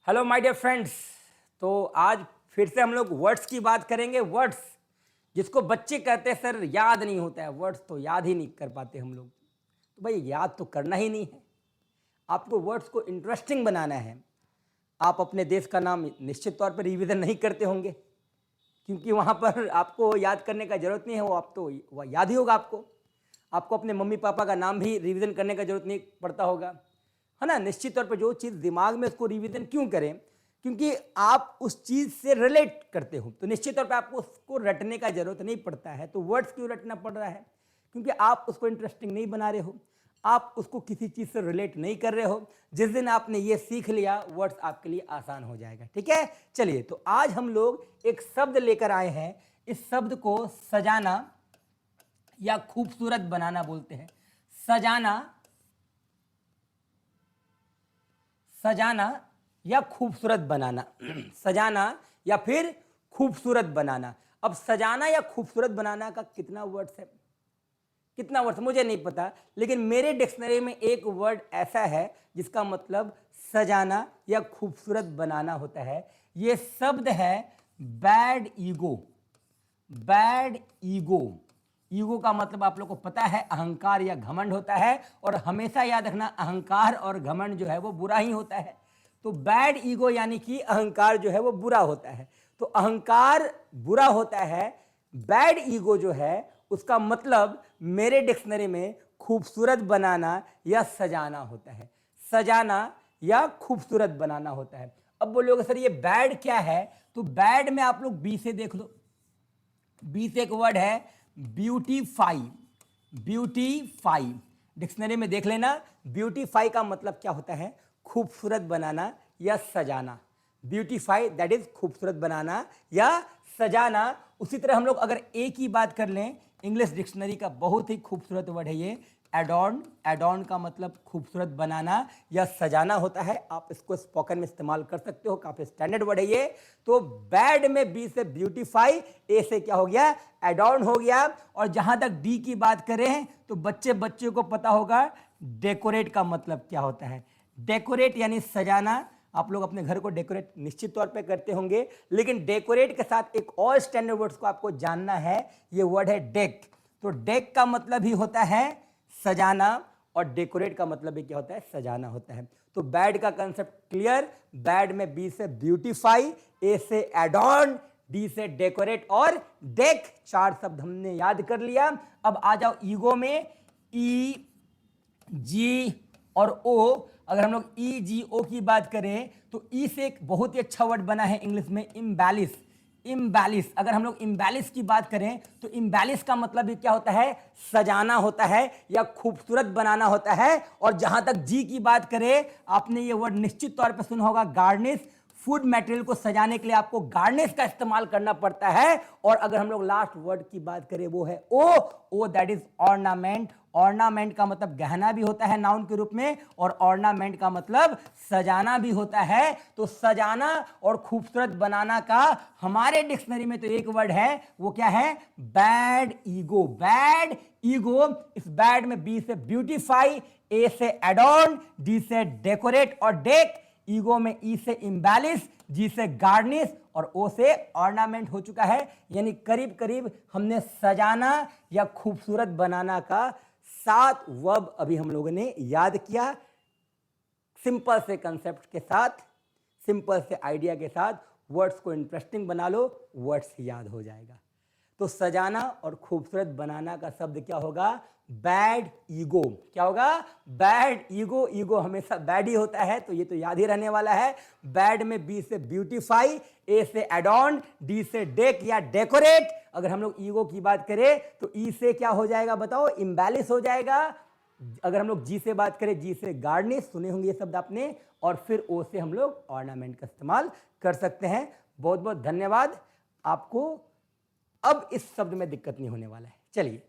Hello my dear friends. तो आज फिर से हम लोग वर्ड्स की बात करेंगे। वर्ड्स जिसको बच्चे कहते हैं सर याद नहीं होता है, वर्ड्स तो याद ही नहीं कर पाते हम लोग। तो भाई याद तो करना ही नहीं है, आपको वर्ड्स को इंटरेस्टिंग बनाना है। आप अपने देश का नाम निश्चित तौर पर रिवीजन नहीं करते होंगे, क्योंकि वहाँ पर आपको याद करने का ज़रूरत नहीं है, वो आप तो वह याद ही होगा आपको। आपको अपने मम्मी पापा का नाम भी रिवीजन करने का ज़रूरत नहीं पड़ता होगा, है ना। निश्चित तौर पर जो चीज़ दिमाग में उसको रिवीजन क्यों करें, क्योंकि आप उस चीज़ से रिलेट करते हो, तो निश्चित तौर पर आपको उसको रटने का ज़रूरत नहीं पड़ता है। तो वर्ड्स क्यों रटना पड़ रहा है? क्योंकि आप उसको इंटरेस्टिंग नहीं बना रहे हो, आप उसको किसी चीज़ से रिलेट नहीं कर रहे हो। जिस दिन आपने ये सीख लिया, वर्ड्स आपके लिए आसान हो जाएगा। ठीक है, चलिए। तो आज हम लोग एक शब्द लेकर आए हैं। इस शब्द को सजाना या खूबसूरत बनाना बोलते हैं। सजाना, सजाना या खूबसूरत बनाना। सजाना या फिर खूबसूरत बनाना। अब सजाना या खूबसूरत बनाना का कितना वर्ड्स है, कितना वर्ड मुझे नहीं पता, लेकिन मेरे डिक्शनरी में एक वर्ड ऐसा है जिसका मतलब सजाना या खूबसूरत बनाना होता है। ये शब्द है bad ego. Bad ego. Ego का मतलब आप लोग को पता है अहंकार या घमंड होता है, और हमेशा याद रखना अहंकार और घमंड जो है वो बुरा ही होता है। तो बैड ईगो यानी कि अहंकार जो है वो बुरा होता है। तो अहंकार बुरा होता है, बैड ईगो जो है उसका मतलब मेरे डिक्शनरी में खूबसूरत बनाना या सजाना होता है। सजाना या खूबसूरत बनाना होता है। अब बोलोगे सर ये बैड क्या है, तो बैड में आप लोग बी से देख लो। बी से एक वर्ड है ब्यूटीफाई। ब्यूटीफाई डिक्शनरी में देख लेना। ब्यूटीफाई का मतलब क्या होता है? खूबसूरत बनाना या सजाना। ब्यूटीफाई दैट इज खूबसूरत बनाना या सजाना। उसी तरह हम लोग अगर ए की बात कर लें, इंग्लिश डिक्शनरी का बहुत ही खूबसूरत वर्ड है ये एडॉर्न। एडॉर्न का मतलब खूबसूरत बनाना या सजाना होता है। आप इसको स्पोकन में इस्तेमाल कर सकते हो, काफी स्टैंडर्ड वर्ड है ये। तो बैड में बी से ब्यूटीफाई, ए से क्या हो गया? एडॉर्न हो गया। और जहां तक डी की बात करें तो बच्चे को पता होगा डेकोरेट का मतलब क्या होता है। डेकोरेट यानी सजाना। आप लोग अपने घर को डेकोरेट निश्चित तौर पे करते होंगे, लेकिन डेकोरेट के साथ एक और स्टैंडर्ड वर्ड्स को आपको जानना है। ये वर्ड है डेक। तो डेक का मतलब ही होता है सजाना, और डेकोरेट का मतलब भी क्या होता है? सजाना होता है। तो बैड का कंसेप्ट क्लियर। बैड में बी से ब्यूटीफाई, ए से एडॉर्न, डी से डेकोरेट और डेक। चार शब्द हमने याद कर लिया। अब आ जाओ ईगो में। ई, जी और ओ। अगर हम लोग ई जी ओ की बात करें तो ई से एक बहुत ही अच्छा वर्ड बना है इंग्लिश में इम्बैलिस। इम्बैलिस, अगर हम लोग इम्बैलिस की बात करें तो इम्बैलिस का मतलब भी क्या होता है? सजाना होता है या खूबसूरत बनाना होता है। और जहां तक जी की बात करें, आपने ये वर्ड निश्चित तौर पर सुना होगा गार्निश। फूड मटेरियल को सजाने के लिए आपको गार्निश का इस्तेमाल करना पड़ता है। और अगर हम लोग लास्ट वर्ड की बात करें वो है ओ दैट इज ऑर्नामेंट। ऑर्नामेंट का मतलब गहना भी होता है नाउन के रूप में, और ऑर्नामेंट का मतलब सजाना भी होता है। तो सजाना और खूबसूरत बनाना का हमारे डिक्शनरी में तो एक वर्ड है, वो क्या है? Bad ego. Bad ego. इस बैड में बी से ब्यूटीफाई, ए से एडॉर्न, डी से डेकोरेट और डेक। ईगो में ई से इम्बैलिस, जी से गार्निश और ओ से ऑर्नामेंट हो चुका है। यानी करीब करीब हमने सजाना या खूबसूरत बनाना का 7 वर्ब अभी हम लोगों ने याद किया। सिंपल से कंसेप्ट के साथ, सिंपल से आइडिया के साथ वर्ड्स को इंटरेस्टिंग बना लो, वर्ड्स याद हो जाएगा। तो सजाना और खूबसूरत बनाना का शब्द क्या होगा? Bad ego. क्या होगा? Bad ego. ईगो हमेशा बैड ही होता है, तो ये तो याद ही रहने वाला है। बैड में बी से ब्यूटीफाई, ए से एडॉर्न, डी से डेक या डेकोरेट। अगर हम लोग ईगो की बात करें तो ई से क्या हो जाएगा बताओ? इम्बैलिस हो जाएगा। अगर हम लोग जी से बात करें, जी से गार्निश, सुने होंगे ये शब्द आपने। और फिर ओ से हम लोग ऑर्नामेंट का इस्तेमाल कर सकते हैं। बहुत बहुत धन्यवाद। आपको अब इस शब्द में दिक्कत नहीं होने वाला है। चलिए।